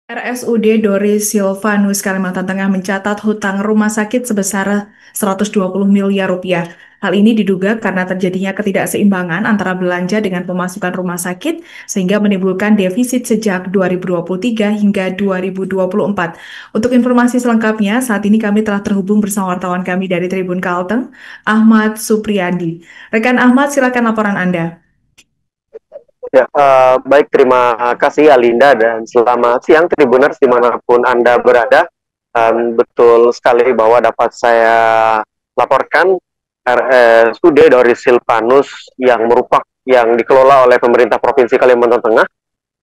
RSUD Doris Silvanus Kalimantan Tengah mencatat hutang rumah sakit sebesar 120 miliar rupiah. Hal ini diduga karena terjadinya ketidakseimbangan antara belanja dengan pemasukan rumah sakit sehingga menimbulkan defisit sejak 2023 hingga 2024. Untuk informasi selengkapnya, saat ini kami telah terhubung bersama wartawan kami dari Tribun Kalteng, Ahmad Supriyadi. Rekan Ahmad, silakan laporan Anda. Ya, baik, terima kasih Alinda dan selamat siang Tribuners dimanapun Anda berada. Betul sekali bahwa dapat saya laporkan RSUD Doris Silvanus yang dikelola oleh pemerintah Provinsi Kalimantan Tengah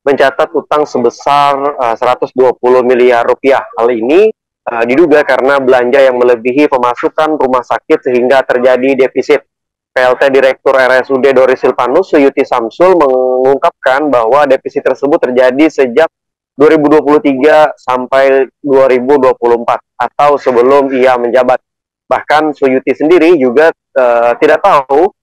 mencatat utang sebesar 120 miliar rupiah. Hal ini diduga karena belanja yang melebihi pemasukan rumah sakit sehingga terjadi defisit. PLT Direktur RSUD Doris Silvanus, Suyuti Samsul, mengungkapkan bahwa defisit tersebut terjadi sejak 2023 sampai 2024 atau sebelum ia menjabat. Bahkan Suyuti sendiri juga tidak tahu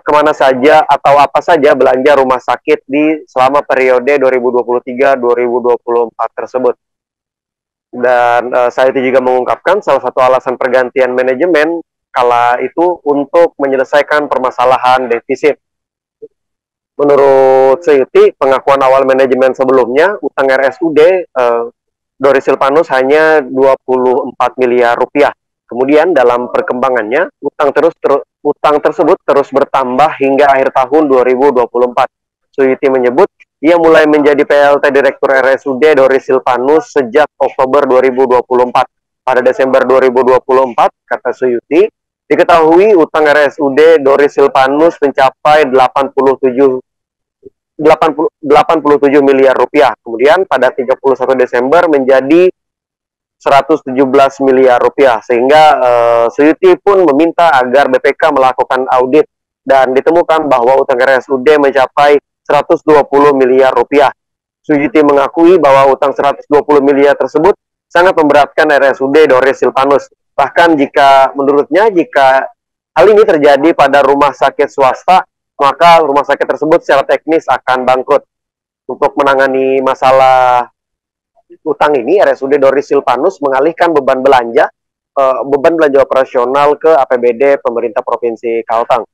kemana saja atau apa saja belanja rumah sakit di selama periode 2023-2024 tersebut. Dan Suyuti juga mengungkapkan salah satu alasan pergantian manajemen kala itu untuk menyelesaikan permasalahan defisit. Menurut Suyuti, pengakuan awal manajemen sebelumnya, utang RSUD Doris Silvanus hanya 24 miliar rupiah. Kemudian dalam perkembangannya, utang tersebut terus bertambah hingga akhir tahun 2024. Suyuti menyebut, ia mulai menjadi PLT Direktur RSUD Doris Silvanus sejak Oktober 2024. Pada Desember 2024, kata Suyuti, diketahui utang RSUD Doris Silvanus mencapai 87 miliar rupiah. Kemudian pada 31 Desember menjadi 117 miliar rupiah. Sehingga Suyuti pun meminta agar BPK melakukan audit dan ditemukan bahwa utang RSUD mencapai 120 miliar rupiah. Suyuti mengakui bahwa utang 120 miliar tersebut sangat memberatkan RSUD Doris Silvanus. Bahkan menurutnya jika hal ini terjadi pada rumah sakit swasta, maka rumah sakit tersebut secara teknis akan bangkrut. Untuk menangani masalah utang ini, RSUD Doris Silvanus mengalihkan beban belanja operasional ke APBD pemerintah Provinsi Kalteng.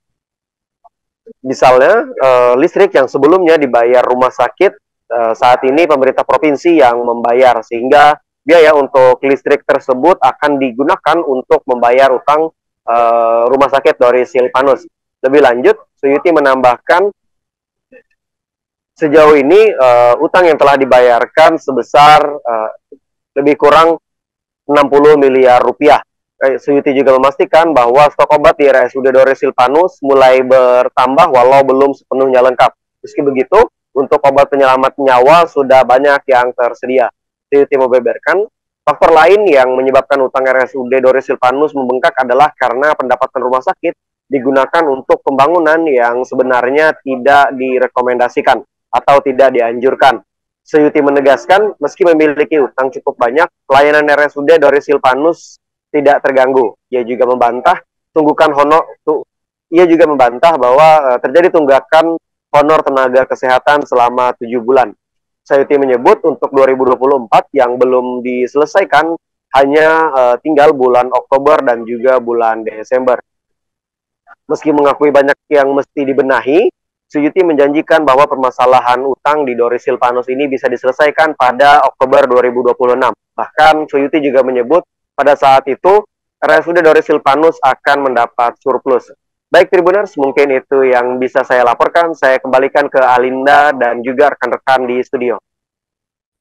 Misalnya, listrik yang sebelumnya dibayar rumah sakit, saat ini pemerintah provinsi yang membayar, sehingga biaya untuk listrik tersebut akan digunakan untuk membayar utang rumah sakit Doris Silvanus. Lebih lanjut, Suyuti menambahkan sejauh ini utang yang telah dibayarkan sebesar lebih kurang 60 miliar rupiah. Suyuti juga memastikan bahwa stok obat di RSUD Doris Silvanus mulai bertambah walau belum sepenuhnya lengkap. Meski begitu, untuk obat penyelamat nyawa sudah banyak yang tersedia. Suyuti membeberkan, faktor lain yang menyebabkan utang RSUD Doris Silvanus membengkak adalah karena pendapatan rumah sakit digunakan untuk pembangunan yang sebenarnya tidak direkomendasikan atau tidak dianjurkan. Suyuti menegaskan, meski memiliki utang cukup banyak, pelayanan RSUD Doris Silvanus tidak terganggu. Ia juga membantah bahwa terjadi tunggakan honor tenaga kesehatan selama 7 bulan. Suyuti menyebut untuk 2024 yang belum diselesaikan hanya tinggal bulan Oktober dan juga bulan Desember. Meski mengakui banyak yang mesti dibenahi, Suyuti menjanjikan bahwa permasalahan utang di Doris Silvanus ini bisa diselesaikan pada Oktober 2026. Bahkan Suyuti juga menyebut pada saat itu RSUD Doris Silvanus akan mendapat surplus. Baik Tribuners, mungkin itu yang bisa saya laporkan. Saya kembalikan ke Alinda dan juga rekan-rekan di studio.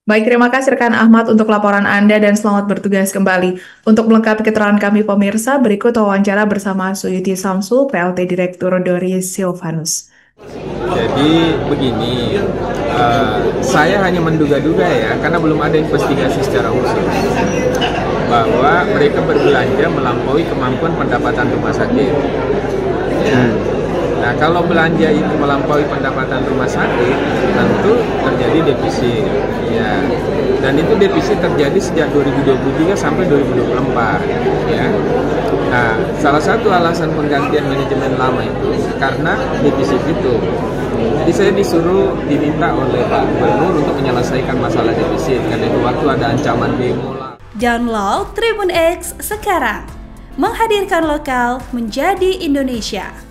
Baik, terima kasih rekan Ahmad untuk laporan Anda dan selamat bertugas kembali. Untuk melengkapi keterangan kami pemirsa, berikut wawancara bersama Suyuti Samsul, PLT Direktur Doris Silvanus. Jadi begini, saya hanya menduga-duga ya, karena belum ada investigasi secara khusus bahwa mereka berbelanja melampaui kemampuan pendapatan rumah sakit. Ya. Nah, kalau belanja itu melampaui pendapatan rumah sakit, tentu terjadi defisit. Ya. Dan itu defisit terjadi sejak 2023 sampai 2024. Ya. Nah, salah satu alasan penggantian manajemen lama itu karena defisit itu. Jadi saya diminta oleh Pak Gubernur untuk menyelesaikan masalah defisit karena itu waktu ada ancaman demo lah. Download Tribun X sekarang, menghadirkan lokal menjadi Indonesia.